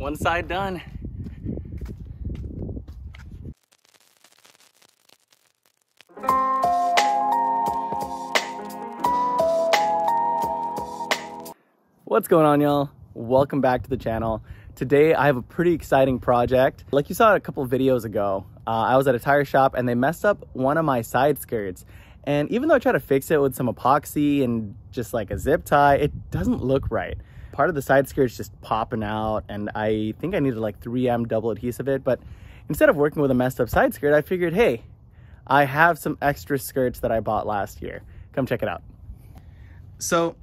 One side done. What's going on, y'all? Welcome back to the channel. Today I have a pretty exciting project. Like you saw a couple of videos ago, I was at a tire shop and they messed up one of my side skirts. And even though I tried to fix it with some epoxy and just like a zip tie, it doesn't look right. Part of the side skirt's just popping out, and I think I needed like 3M double adhesive it. But instead of working with a messed up side skirt, I figured, hey, I have some extra skirts that I bought last year. Come check it out. So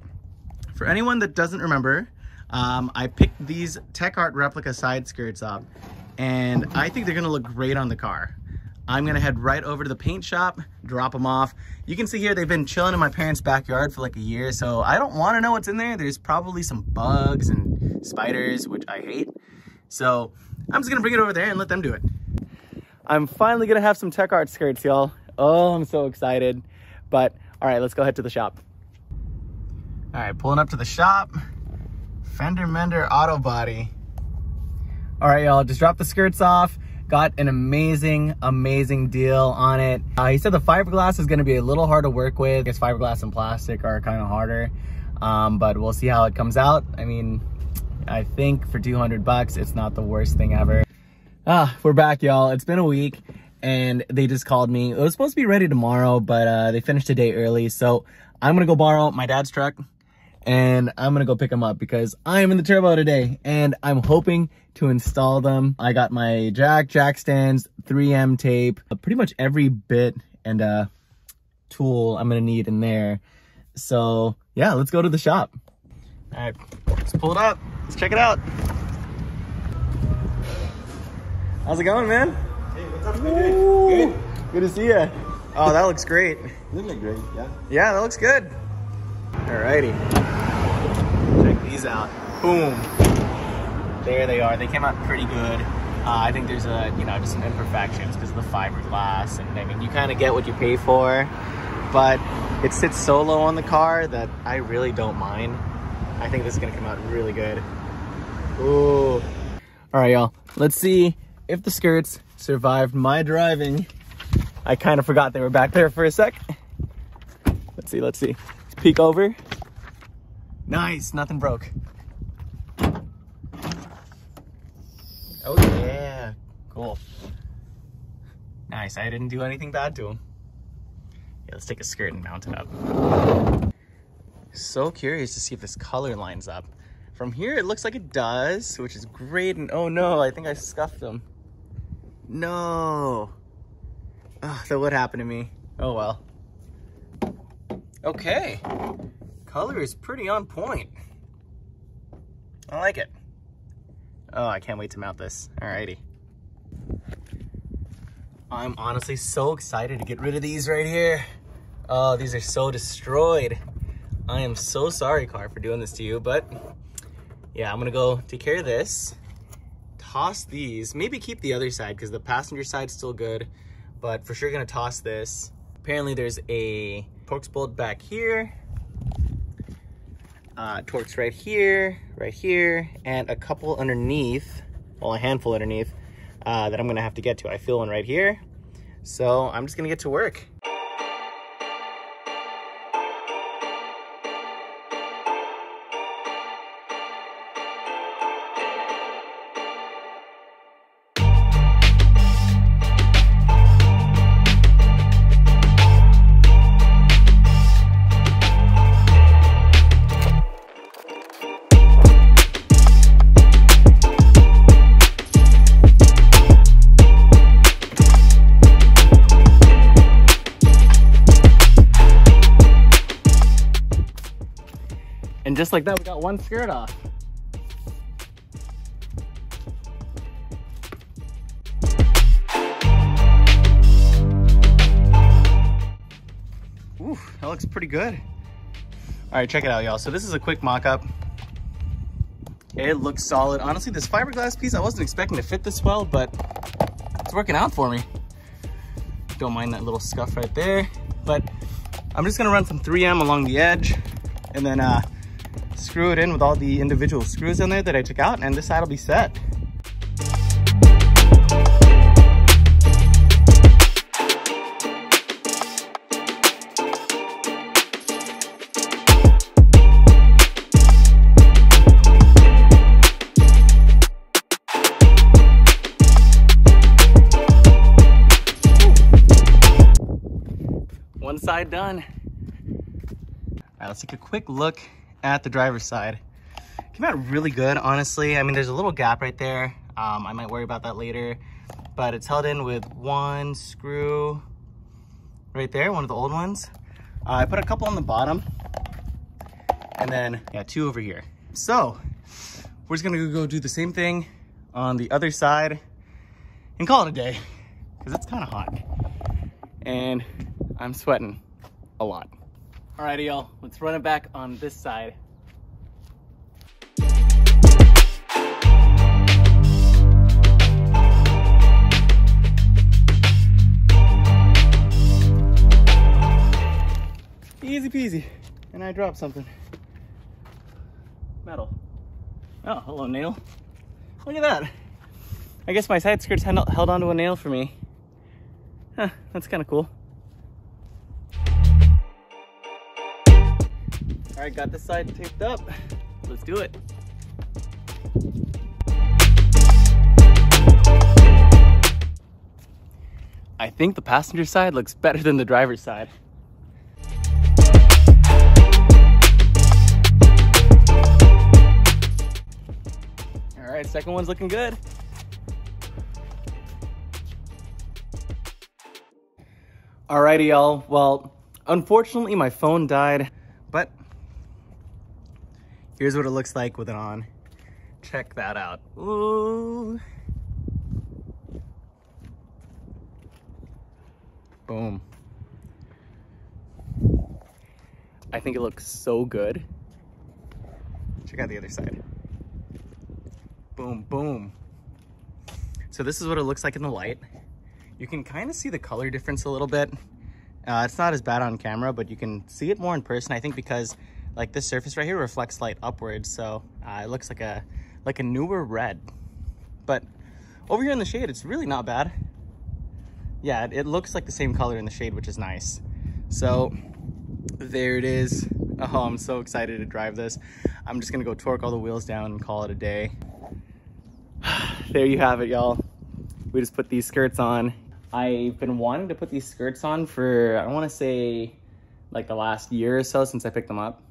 for anyone that doesn't remember, I picked these Techart replica side skirts up, and I think they're gonna look great on the car. I'm gonna head right over to the paint shop, drop them off. You can see here they've been chilling in my parents' backyard for like a year, so I don't wanna know what's in there. There's probably some bugs and spiders, which I hate. So I'm just gonna bring it over there and let them do it. I'm finally gonna have some Techart skirts, y'all. Oh, I'm so excited. But all right, let's go head to the shop. All right, pulling up to the shop. Fender Mender Auto Body. All right, y'all, just dropped the skirts off. Got an amazing deal on it. He said the fiberglass is gonna be a little hard to work with. I guess fiberglass and plastic are kind of harder, but we'll see how it comes out. I mean, I think for 200 bucks, it's not the worst thing ever. We're back, y'all. It's been a week and they just called me. It was supposed to be ready tomorrow, but they finished a day early. So I'm gonna go borrow my dad's truck and I'm gonna go pick them up because I am in the turbo today and I'm hoping to install them. I got my jack stands, 3M tape, pretty much every bit and tool I'm gonna need in there. So yeah, let's go to the shop. All right, let's pull it up. Let's check it out. How's it going, man? Hey, what's up, Good. Good to see you. Oh, that looks great. You look great, yeah. Yeah, that looks good. Alrighty. Check these out. Boom. There they are. They came out pretty good. I think there's just some imperfections because of the fiberglass, and I mean, you kind of get what you pay for, but it sits so low on the car that I really don't mind. I think this is gonna come out really good. Ooh. All right, y'all. Let's see if the skirts survived my driving. I kind of forgot they were back there for a sec. Let's see. Let's peek over. Nice, nothing broke. Oh yeah, cool. Nice, I didn't do anything bad to them. Yeah, let's take a skirt and mount it up. So curious to see if this color lines up. From here, it looks like it does, which is great. And oh no, I think I scuffed them. No. Oh, that would happen to me. Oh well. Okay. Color is pretty on point. I like it. Oh, I can't wait to mount this. Alrighty. I'm honestly so excited to get rid of these right here. Oh, these are so destroyed. I am so sorry, car, for doing this to you, but yeah, I'm gonna go take care of this. Toss these, maybe keep the other side because the passenger side's still good, but for sure gonna toss this. Apparently there's a Torx bolt back here, Torx right here, and a couple underneath, well, a handful underneath that I'm gonna have to get to. I feel one right here, so I'm just gonna get to work. And just like that, we got one skirt off. Ooh, that looks pretty good. All right, check it out, y'all. So this is a quick mock-up. It looks solid. Honestly, this fiberglass piece, I wasn't expecting to fit this well, but it's working out for me. Don't mind that little scuff right there, but I'm just gonna run some 3M along the edge and then screw it in with all the individual screws in there that I took out, and this side will be set. One side done. All right, let's take a quick look at the driver's side. Came out really good, honestly. I mean, there's a little gap right there. I might worry about that later, but it's held in with one screw right there, one of the old ones. I put a couple on the bottom, and then, yeah, two over here. So, we're just gonna go do the same thing on the other side and call it a day, because it's kind of hot. And I'm sweating a lot. Alrighty, y'all, let's run it back on this side. Easy peasy. And I dropped something. Metal. Oh, hello, nail. Look at that. I guess my side skirts held onto a nail for me. Huh, that's kind of cool. All right, got this side taped up. Let's do it. I think the passenger side looks better than the driver's side. All right, second one's looking good. Alrighty, y'all. Well, unfortunately, my phone died, but here's what it looks like with it on. Check that out. Ooh. Boom. I think it looks so good. Check out the other side. Boom, boom. So this is what it looks like in the light. You can kind of see the color difference a little bit. It's not as bad on camera, but you can see it more in person, I think, because like this surface right here reflects light upwards, so it looks like a newer red. But over here in the shade, it's really not bad. Yeah, it looks like the same color in the shade, which is nice. So there it is. Oh, I'm so excited to drive this. I'm just gonna go torque all the wheels down and call it a day. There you have it, y'all. We just put these skirts on. I've been wanting to put these skirts on for, I want to say, like the last year or so since I picked them up.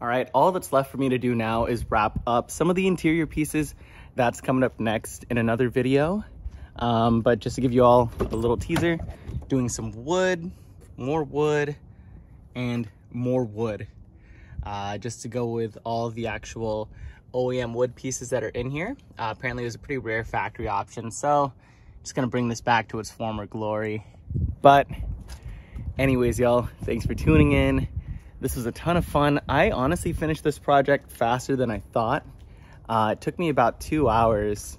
All right, all that's left for me to do now is wrap up some of the interior pieces. That's coming up next in another video. But just to give you all a little teaser, doing some wood, and more wood. Just to go with all the actual OEM wood pieces that are in here. Apparently it was a pretty rare factory option, so just gonna bring this back to its former glory. But anyways, y'all, thanks for tuning in. This was a ton of fun. I honestly finished this project faster than I thought. It took me about 2 hours,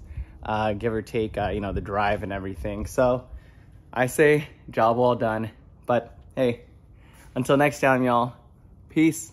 give or take, you know, the drive and everything. So I say job well done. But hey, until next time, y'all, peace.